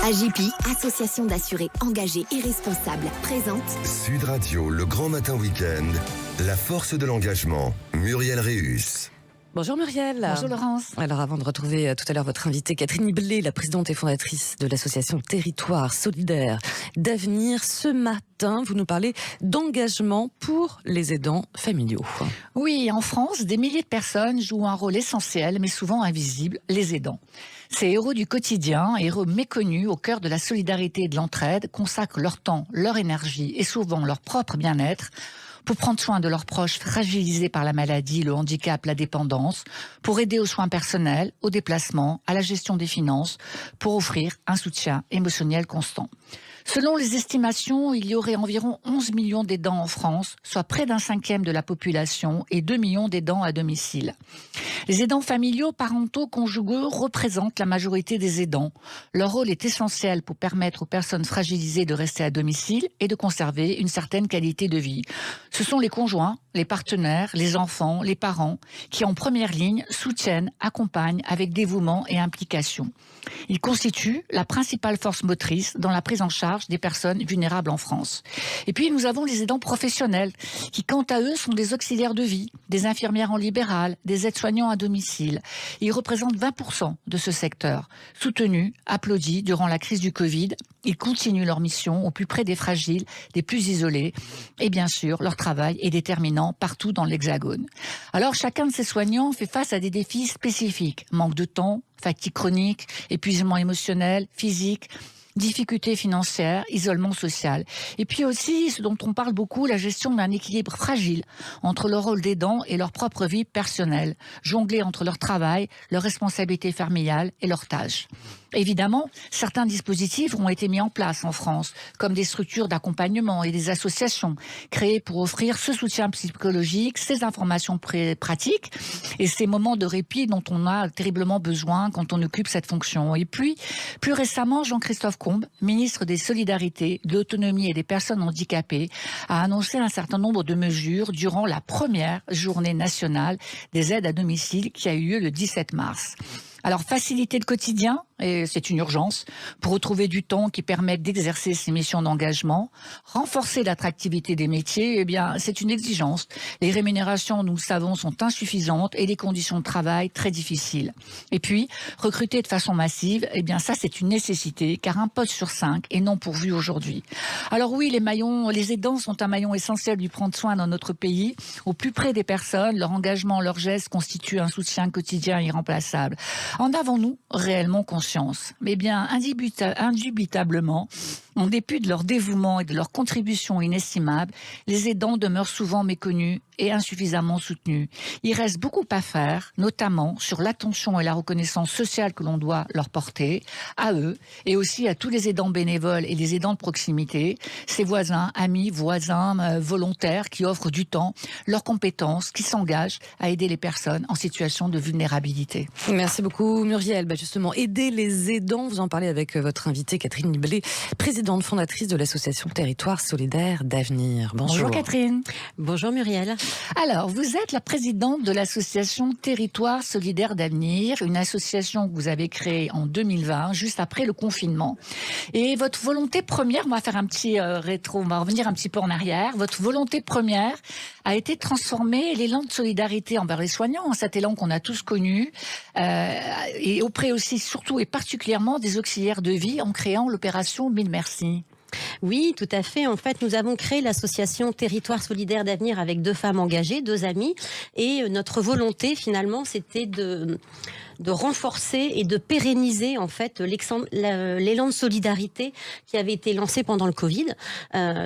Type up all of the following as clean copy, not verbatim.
AJP, association d'assurés engagés et responsables, présente Sud Radio, le grand matin week-end, la force de l'engagement, Muriel Réus. Bonjour Muriel. Bonjour Laurence. Alors avant de retrouver tout à l'heure votre invitée Catherine Blé, la présidente et fondatrice de l'association Territoire Solidaire d'Avenir, ce matin vous nous parlez d'engagement pour les aidants familiaux. Oui, en France, des milliers de personnes jouent un rôle essentiel mais souvent invisible, les aidants. Ces héros du quotidien, héros méconnus au cœur de la solidarité et de l'entraide, consacrent leur temps, leur énergie et souvent leur propre bien-être pour prendre soin de leurs proches fragilisés par la maladie, le handicap, la dépendance, pour aider aux soins personnels, aux déplacements, à la gestion des finances, pour offrir un soutien émotionnel constant. Selon les estimations, il y aurait environ 11 millions d'aidants en France, soit près d'un cinquième de la population, et 2 millions d'aidants à domicile. Les aidants familiaux, parentaux, conjugaux représentent la majorité des aidants. Leur rôle est essentiel pour permettre aux personnes fragilisées de rester à domicile et de conserver une certaine qualité de vie. Ce sont les conjoints, les partenaires, les enfants, les parents qui, en première ligne, soutiennent, accompagnent avec dévouement et implication. Ils constituent la principale force motrice dans la prise en charge des personnes vulnérables en France. Et puis nous avons les aidants professionnels qui, quant à eux, sont des auxiliaires de vie, des infirmières en libéral, des aides-soignants à domicile. Ils représentent 20% de ce secteur. Soutenus, applaudis durant la crise du Covid, ils continuent leur mission au plus près des fragiles, des plus isolés. Et bien sûr, leur travail est déterminant partout dans l'Hexagone. Alors chacun de ces soignants fait face à des défis spécifiques. Manque de temps, fatigue chronique, épuisement émotionnel, physique, difficultés financières, isolement social. Et puis aussi, ce dont on parle beaucoup, la gestion d'un équilibre fragile entre leur rôle d'aidant et leur propre vie personnelle, jongler entre leur travail, leurs responsabilités familiales et leurs tâches. Évidemment, certains dispositifs ont été mis en place en France, comme des structures d'accompagnement et des associations créées pour offrir ce soutien psychologique, ces informations pratiques et ces moments de répit dont on a terriblement besoin quand on occupe cette fonction. Et puis, plus récemment, Jean-Christophe Combe, ministre des Solidarités, de l'Autonomie et des Personnes Handicapées, a annoncé un certain nombre de mesures durant la première journée nationale des aides à domicile qui a eu lieu le 17 mars. Alors, faciliter le quotidien, et c'est une urgence, pour retrouver du temps qui permette d'exercer ces missions d'engagement. Renforcer l'attractivité des métiers, eh bien, c'est une exigence. Les rémunérations, nous le savons, sont insuffisantes et les conditions de travail très difficiles. Et puis, recruter de façon massive, eh bien, ça, c'est une nécessité, car un poste sur 5 est non pourvu aujourd'hui. Alors oui, les aidants sont un maillon essentiel du prendre soin dans notre pays, au plus près des personnes. Leur engagement, leurs gestes constituent un soutien quotidien irremplaçable. En avons-nous réellement conscience ? Mais bien, indubitablement, en dépit de leur dévouement et de leur contribution inestimable, les aidants demeurent souvent méconnus et insuffisamment soutenus. Il reste beaucoup à faire, notamment sur l'attention et la reconnaissance sociale que l'on doit leur porter, à eux, et aussi à tous les aidants bénévoles et les aidants de proximité, ces voisins, amis, voisins, volontaires qui offrent du temps, leurs compétences, qui s'engagent à aider les personnes en situation de vulnérabilité. Merci beaucoup Muriel. Justement, aider les aidants, vous en parlez avec votre invitée Catherine Blé, présidente fondatrice de l'association Territoire Solidaire d'Avenir. Bonjour Catherine. Bonjour Muriel. Alors, vous êtes la présidente de l'association Territoire Solidaire d'Avenir, une association que vous avez créée en 2020, juste après le confinement. Et votre volonté première, on va faire un petit rétro, on va revenir un petit peu en arrière, votre volonté première a été de transformer l'élan de solidarité envers les soignants, cet élan qu'on a tous connu, et auprès aussi, surtout et particulièrement des auxiliaires de vie, en créant l'opération 1000 Merci. Oui, tout à fait. En fait, nous avons créé l'association Territoire Solidaire d'Avenir avec 2 femmes engagées, 2 amies. Et notre volonté, finalement, c'était de renforcer et de pérenniser, en fait, l'élan de solidarité qui avait été lancé pendant le Covid.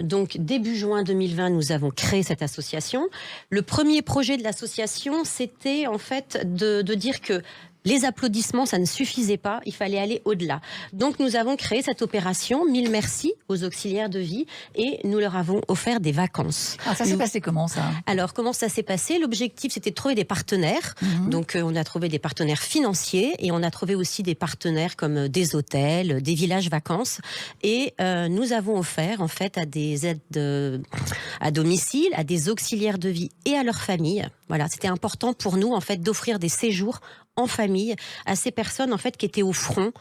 Donc, début juin 2020, nous avons créé cette association. Le premier projet de l'association, c'était, en fait, de dire que les applaudissements, ça ne suffisait pas, il fallait aller au-delà. Donc nous avons créé cette opération 1000 Merci aux auxiliaires de vie et nous leur avons offert des vacances. Ah, ça s'est passé comment ça ? Alors comment ça s'est passé ? L'objectif c'était de trouver des partenaires. Donc on a trouvé des partenaires financiers et on a trouvé aussi des partenaires comme des hôtels, des villages vacances et nous avons offert en fait à des aides à domicile, à des auxiliaires de vie et à leurs familles. Voilà, c'était important pour nous en fait d'offrir des séjours en famille à ces personnes en fait qui étaient au front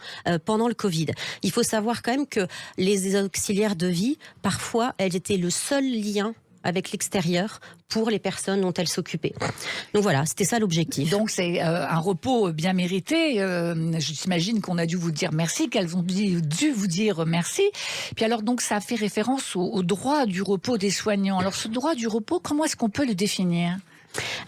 pendant le Covid. Il faut savoir quand même que les auxiliaires de vie, parfois, elles étaient le seul lien avec l'extérieur pour les personnes dont elles s'occupaient. Donc voilà, c'était ça l'objectif. Donc c'est un repos bien mérité. J'imagine qu'on a dû vous dire merci, qu'elles ont dû vous dire merci. Puis alors donc ça fait référence au droit du repos des soignants. Alors ce droit du repos, comment est-ce qu'on peut le définir ?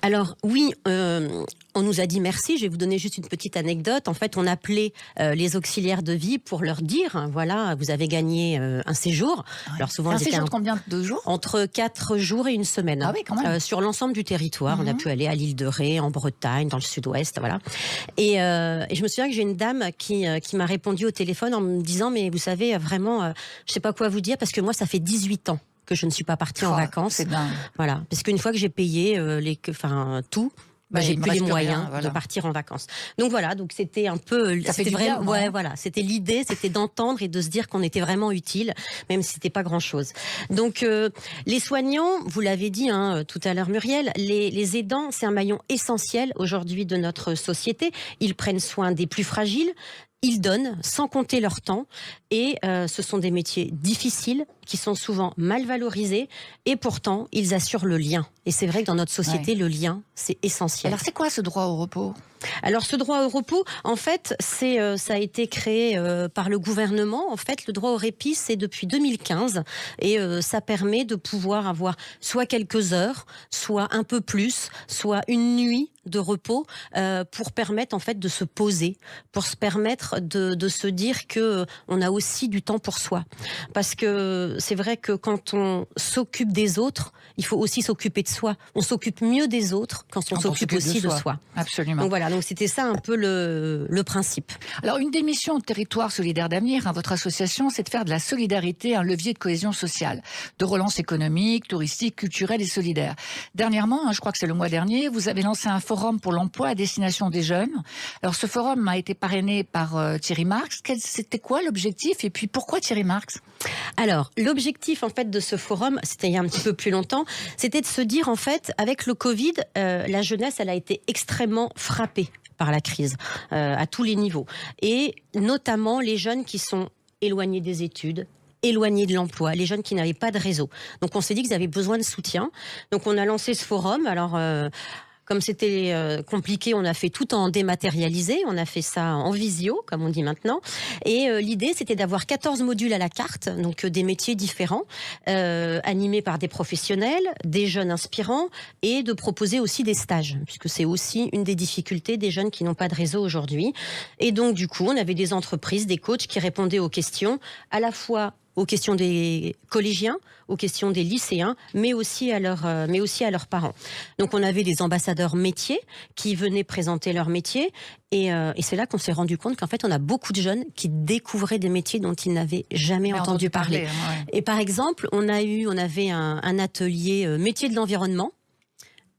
Alors oui, on nous a dit merci. Je vais vous donner juste une petite anecdote. En fait, on appelait les auxiliaires de vie pour leur dire, voilà, vous avez gagné un séjour. Ouais. Alors souvent, un séjour de combien de jours ? Entre 4 jours et une semaine. Ah oui, quand même. Sur l'ensemble du territoire. On a pu aller à l'île de Ré, en Bretagne, dans le sud-ouest, voilà. Et je me souviens que j'ai une dame qui m'a répondu au téléphone en me disant, mais vous savez, vraiment, je sais pas quoi vous dire, parce que moi, ça fait 18 ans que je ne suis pas partie en vacances. C'est dingue. Voilà, parce qu'une fois que j'ai payé tout, j'ai plus les moyens de partir en vacances. Donc voilà, donc c'était un peu, c'était vraiment, voilà, c'était l'idée, c'était d'entendre et de se dire qu'on était vraiment utile, même si c'était pas grand-chose. Donc les soignants, vous l'avez dit tout à l'heure Muriel, les aidants, c'est un maillon essentiel aujourd'hui de notre société. Ils prennent soin des plus fragiles. Ils donnent sans compter leur temps et ce sont des métiers difficiles qui sont souvent mal valorisés et pourtant ils assurent le lien. Et c'est vrai que dans notre société, le lien, c'est essentiel. Alors c'est quoi ce droit au repos ? Alors ce droit au repos, en fait, ça a été créé par le gouvernement. En fait, le droit au répit, c'est depuis 2015 et ça permet de pouvoir avoir soit quelques heures, soit un peu plus, soit une nuit de repos pour permettre en fait de se poser, pour se permettre de se dire que on a aussi du temps pour soi. Parce que c'est vrai que quand on s'occupe des autres, il faut aussi s'occuper de soi. On s'occupe mieux des autres quand on s'occupe aussi de soi. Absolument. Donc voilà, donc c'était ça un peu le principe. Alors une des missions de Territoire Solidaire d'Avenir, votre association, c'est de faire de la solidarité un levier de cohésion sociale, de relance économique, touristique, culturelle et solidaire. Dernièrement, je crois que c'est le mois dernier, vous avez lancé un forum pour l'emploi à destination des jeunes. Alors ce forum a été parrainé par Thierry Marx. C'était quoi l'objectif et puis pourquoi Thierry Marx ? Alors l'objectif en fait de ce forum, c'était il y a un petit peu plus longtemps, c'était de se dire en fait avec le Covid, la jeunesse elle a été extrêmement frappée par la crise à tous les niveaux et notamment les jeunes qui sont éloignés des études, éloignés de l'emploi, les jeunes qui n'avaient pas de réseau. Donc on s'est dit qu'ils avaient besoin de soutien. Donc on a lancé ce forum. Alors comme c'était compliqué, on a fait tout en dématérialisé, on a fait ça en visio, comme on dit maintenant. Et l'idée, c'était d'avoir 14 modules à la carte, donc des métiers différents, animés par des professionnels, des jeunes inspirants, et de proposer aussi des stages, puisque c'est aussi une des difficultés des jeunes qui n'ont pas de réseau aujourd'hui. Et donc, du coup, on avait des entreprises, des coachs qui répondaient aux questions, à la fois aux questions des collégiens, aux questions des lycéens, mais aussi à leurs parents. Donc on avait des ambassadeurs métiers qui venaient présenter leur métier et c'est là qu'on s'est rendu compte qu'en fait on a beaucoup de jeunes qui découvraient des métiers dont ils n'avaient jamais entendu parler. Ouais. Et par exemple, on avait un atelier métier de l'environnement.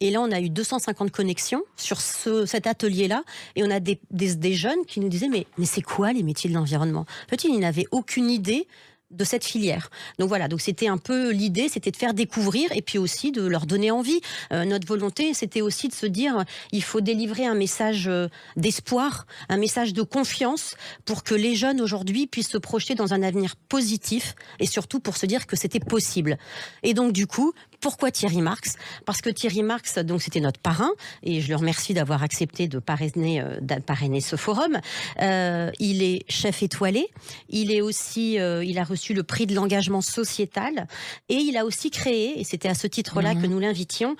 Et là, on a eu 250 connexions sur cet atelier-là. Et on a des jeunes qui nous disaient mais c'est quoi les métiers de l'environnement ? En fait, ils n'avaient aucune idée de cette filière. Donc voilà, donc c'était un peu l'idée, c'était de faire découvrir et puis aussi de leur donner envie. Notre volonté, c'était aussi de se dire, il faut délivrer un message d'espoir, un message de confiance pour que les jeunes aujourd'hui puissent se projeter dans un avenir positif et surtout pour se dire que c'était possible. Et donc du coup, pourquoi Thierry Marx ? Parce que Thierry Marx, donc c'était notre parrain, et je le remercie d'avoir accepté de parrainer ce forum. Il est chef étoilé, il est aussi, il a reçu le prix de l'engagement sociétal, et il a aussi créé, et c'était à ce titre-là que nous l'invitions,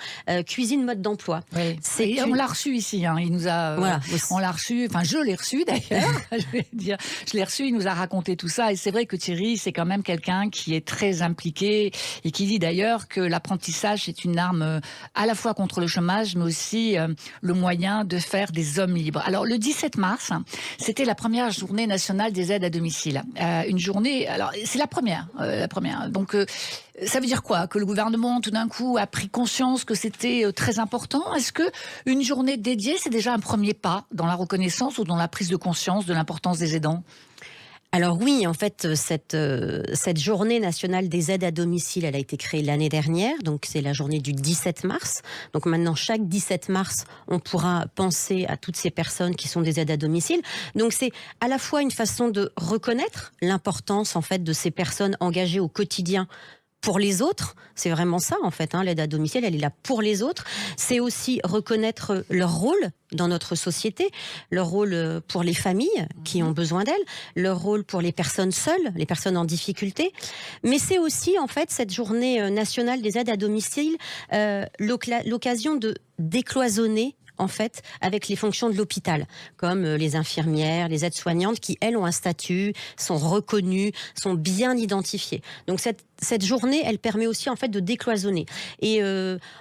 Cuisine Mode d'Emploi. Oui. On l'a reçu ici, il nous a, on l'a reçu, enfin je l'ai reçu d'ailleurs, je l'ai reçu, il nous a raconté tout ça, et c'est vrai que Thierry, c'est quand même quelqu'un qui est très impliqué, et qui dit d'ailleurs que l'apprentissage est une arme à la fois contre le chômage, mais aussi le moyen de faire des hommes libres. Alors le 17 mars, c'était la première journée nationale des aides à domicile. Une journée, alors c'est la première. Donc ça veut dire quoi ? Que le gouvernement tout d'un coup a pris conscience que c'était très important ? Est-ce que une journée dédiée, c'est déjà un premier pas dans la reconnaissance ou dans la prise de conscience de l'importance des aidants ? Alors oui, en fait, cette journée nationale des aides à domicile, elle a été créée l'année dernière, donc c'est la journée du 17 mars. Donc maintenant, chaque 17 mars, on pourra penser à toutes ces personnes qui sont des aides à domicile. Donc c'est à la fois une façon de reconnaître l'importance, en fait, de ces personnes engagées au quotidien pour les autres, c'est vraiment ça en fait, l'aide à domicile, elle est là pour les autres. C'est aussi reconnaître leur rôle dans notre société, leur rôle pour les familles qui ont besoin d'elles, leur rôle pour les personnes seules, les personnes en difficulté. Mais c'est aussi en fait cette journée nationale des aides à domicile, l'occasion de décloisonner en fait, avec les fonctions de l'hôpital, comme les infirmières, les aides-soignantes, qui, elles, ont un statut, sont reconnues, sont bien identifiées. Donc, cette journée, elle permet aussi, en fait, de décloisonner. Et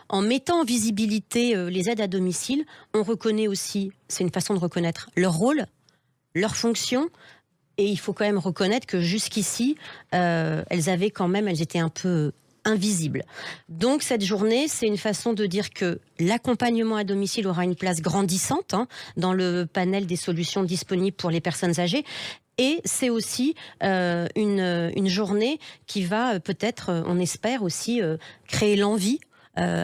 en mettant en visibilité les aides à domicile, on reconnaît aussi, c'est une façon de reconnaître leur rôle, leur fonction. Et il faut quand même reconnaître que jusqu'ici, elles étaient un peu invisible. Donc cette journée, c'est une façon de dire que l'accompagnement à domicile aura une place grandissante dans le panel des solutions disponibles pour les personnes âgées. Et c'est aussi une journée qui va peut-être, on espère aussi, créer l'envie,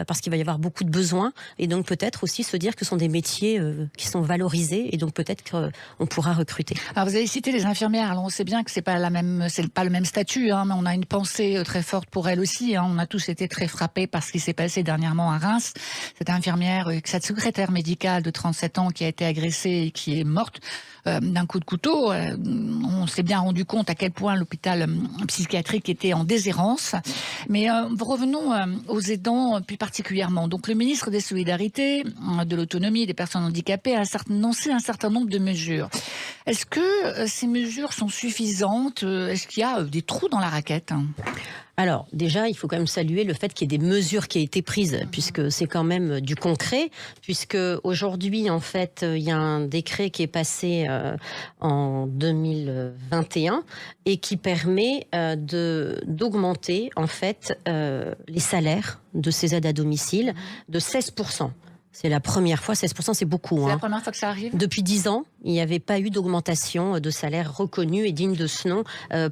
parce qu'il va y avoir beaucoup de besoins, et donc peut-être aussi se dire que ce sont des métiers qui sont valorisés, et donc peut-être qu'on pourra recruter. Alors vous avez cité les infirmières. Alors on sait bien que c'est pas le même statut, mais on a une pensée très forte pour elles aussi. On a tous été très frappés par ce qui s'est passé dernièrement à Reims. Cette infirmière, cette secrétaire médicale de 37 ans qui a été agressée et qui est morte d'un coup de couteau. On s'est bien rendu compte à quel point l'hôpital psychiatrique était en déshérence. Mais revenons aux aidants plus particulièrement. Donc le ministre des Solidarités, de l'Autonomie, des personnes handicapées a annoncé un certain nombre de mesures. Est-ce que ces mesures sont suffisantes ? Est-ce qu'il y a des trous dans la raquette ? Alors, déjà, il faut quand même saluer le fait qu'il y ait des mesures qui aient été prises, puisque c'est quand même du concret, puisque aujourd'hui, en fait, il y a un décret qui est passé en 2021 et qui permet d'augmenter, en fait, les salaires de ces aides à domicile de 16%. C'est la première fois, 16%, c'est beaucoup. C'est la première fois que ça arrive ? Depuis 10 ans, il n'y avait pas eu d'augmentation de salaire reconnue et digne de ce nom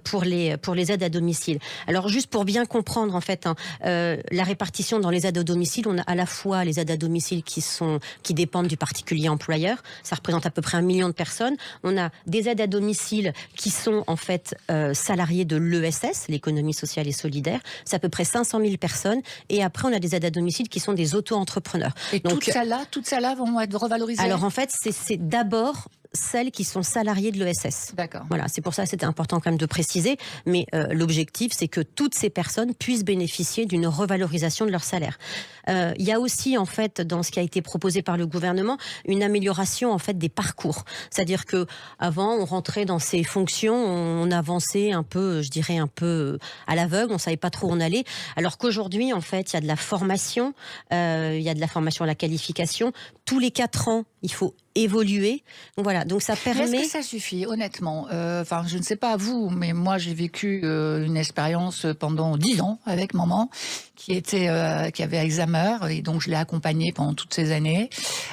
pour les aides à domicile. Alors juste pour bien comprendre en fait la répartition dans les aides à domicile, on a à la fois les aides à domicile qui dépendent du particulier employeur, ça représente à peu près 1 million de personnes. On a des aides à domicile qui sont en fait salariés de l'ESS, l'économie sociale et solidaire, c'est à peu près 500 000 personnes. Et après on a des aides à domicile qui sont des auto-entrepreneurs. Et donc, toutes celles-là vont être revalorisées ? Alors en fait, c'est d'abord celles qui sont salariées de l'ESS. D'accord. Voilà, c'est pour ça que c'était important quand même de préciser. Mais l'objectif, c'est que toutes ces personnes puissent bénéficier d'une revalorisation de leur salaire. Il y a aussi, en fait, dans ce qui a été proposé par le gouvernement, une amélioration en fait des parcours. C'est-à-dire que avant, on rentrait dans ces fonctions, on avançait un peu, je dirais un peu à l'aveugle, on savait pas trop où on allait. Alors qu'aujourd'hui, en fait, il y a de la formation, il y a de la formation à la qualification. Tous les 4 ans, il faut évoluer. Donc voilà, donc ça permet... Mais est-ce que ça suffit, honnêtement ? Je ne sais pas vous, mais moi j'ai vécu une expérience pendant 10 ans avec maman qui avait Alzheimer, et donc je l'ai accompagnée pendant toutes ces années,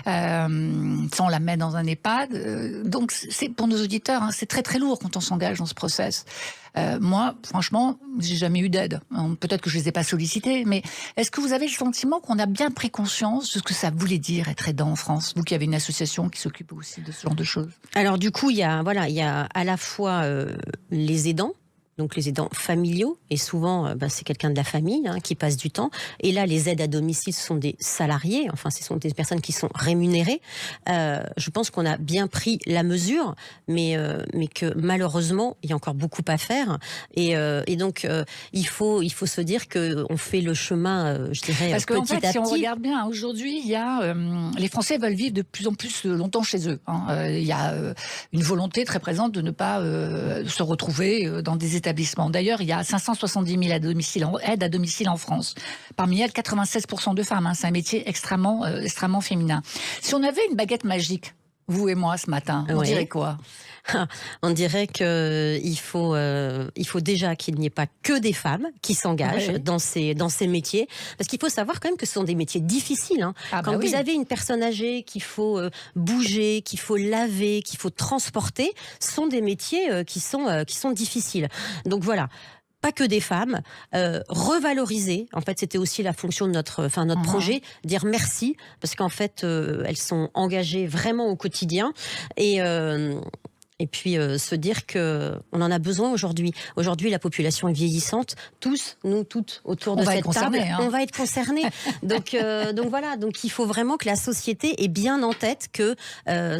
sans la mettre dans un EHPAD. Donc c'est pour nos auditeurs, c'est très très lourd quand on s'engage dans ce process. Moi, franchement, j'ai jamais eu d'aide. Peut-être que je les ai pas sollicités, mais est-ce que vous avez le sentiment qu'on a bien pris conscience de ce que ça voulait dire être aidant en France ? Vous qui avez une association qui s'occupe aussi de ce genre de choses. Alors du coup, il y a à la fois les aidants, donc les aidants familiaux, et souvent c'est quelqu'un de la famille qui passe du temps. Et là, les aides à domicile sont des salariés, enfin ce sont des personnes qui sont rémunérées. Je pense qu'on a bien pris la mesure, mais que malheureusement, il y a encore beaucoup à faire. Et donc, il faut se dire qu'on fait le chemin, je dirais, parce petit à petit. Si on regarde bien, aujourd'hui, il y a les Français veulent vivre de plus en plus longtemps chez eux. Il y a une volonté très présente de ne pas se retrouver dans des établissements. D'ailleurs, il y a 570 000 aides à domicile en France. Parmi elles, 96% de femmes. C'est un métier extrêmement féminin. Si on avait une baguette magique, vous et moi, ce matin, on dirait quoi ? On dirait qu'il faut déjà qu'il n'y ait pas que des femmes qui s'engagent dans ces métiers. Parce qu'il faut savoir quand même que ce sont des métiers difficiles. Quand vous avez une personne âgée qu'il faut bouger, qu'il faut laver, qu'il faut transporter, ce sont des métiers qui sont difficiles. Donc voilà. Pas que des femmes, revaloriser. En fait, c'était aussi la fonction de notre projet, dire merci, parce qu'en fait, elles sont engagées vraiment au quotidien. Et puis se dire que on en a besoin aujourd'hui. Aujourd'hui, la population est vieillissante. Tous, nous toutes, autour de cette table, on va être concernés. Donc voilà. Donc il faut vraiment que la société ait bien en tête que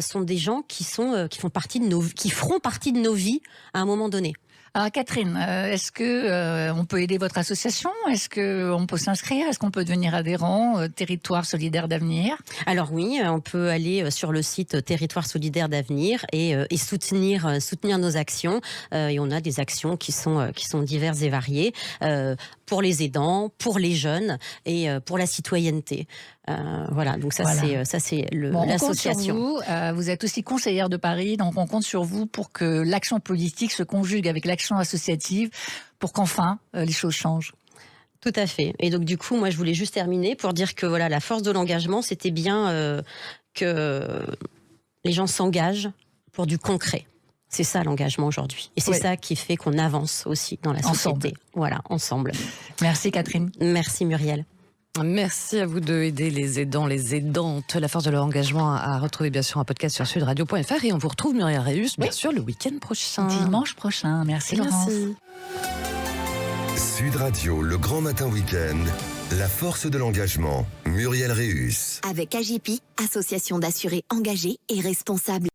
sont des gens qui feront partie de nos vies à un moment donné. Alors Catherine, est-ce que on peut aider votre association ? Est-ce qu'on peut s'inscrire ? Est-ce qu'on peut devenir adhérent Territoire Solidaire d'Avenir ? Alors oui, on peut aller sur le site Territoire Solidaire d'Avenir et soutenir nos actions. Et on a des actions qui sont diverses et variées pour les aidants, pour les jeunes et pour la citoyenneté. Voilà, donc ça c'est l'association. Vous êtes aussi conseillère de Paris, donc on compte sur vous pour que l'action politique se conjugue avec l'action associative pour qu'enfin les choses changent. Tout à fait. Et donc du coup, moi je voulais juste terminer pour dire que voilà, la force de l'engagement, c'était bien que les gens s'engagent pour du concret. C'est ça l'engagement aujourd'hui. Et c'est ça qui fait qu'on avance aussi dans la société. Voilà, ensemble. Merci Catherine. Merci Muriel. Merci à vous deux, aider les aidants, les aidantes. La force de leur engagement à retrouver bien sûr un podcast sur sudradio.fr. Et on vous retrouve, Muriel Réus, bien sûr, le week-end prochain. Dimanche prochain. Merci Laurence. Sud Radio, le grand matin week-end. La force de l'engagement. Muriel Réus. Avec AJP, association d'assurés engagés et responsables.